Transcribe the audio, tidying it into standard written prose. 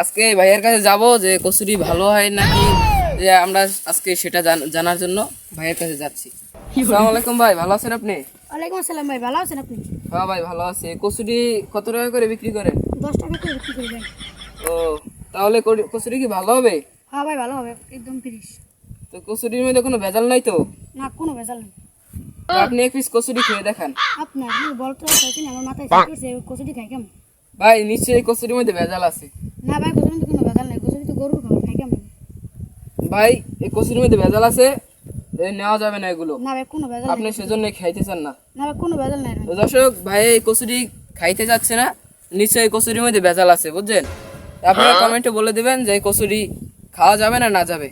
আজকে ভাইয়ের কাছে যাব যে কচুরি ভালো হয় নাকি, যে আমরা আজকে সেটা জানার জন্য ভাইয়ের কাছে যাচ্ছি। আসসালামু আলাইকুম ভাই, ভালো আছেন আপনি? ওয়ালাইকুম আসসালাম ভাই, ভালো আছেন আপনি? হ্যাঁ ভাই ভালো আছি। কচুরি কত টাকা করে বিক্রি করেন? 10 টাকা করে বিক্রি করি ভাই। ও, তাহলে কচুরি কি ভালো হবে? হ্যাঁ ভাই, ভালো হবে, একদম ফ্রেশ। তো কচুরির মধ্যে কোনো ভেজাল নাই তো? না, কোনো ভেজাল নেই। তো আপনি এক পিস কচুরি খেয়ে দেখান। আপনার বলতে চাইছেন আমার মাথায় সেট করছে কচুরি খাই কেমন? ভাই নিশ্চয়ই কচুরির মধ্যে ভেজাল আছে। না ভাই, কচুরি তো কোনো ভেজাল নেই, কচুরি তো গরুর খাবার, খাই কেমন? ভাই এই কচুরির মধ্যে ভেজাল আছে, নেওয়া যাবে না এগুলো। না ভাই, কোনো ভেজাল আপনি নেই। সেজন্য খাইতে চান না? না ভাই, কোনো ভেজাল নেই তো ভাই। দর্শক, ভাই এই কচুরি খাইতে যাচ্ছে না, নিশ্চয়ই কচুরির মধ্যে ভেজাল আছে, বুঝছেন? আপনারা কমেন্টে বলে দিবেন যে এই কচুরি খাওয়া যাবে না না যাবে।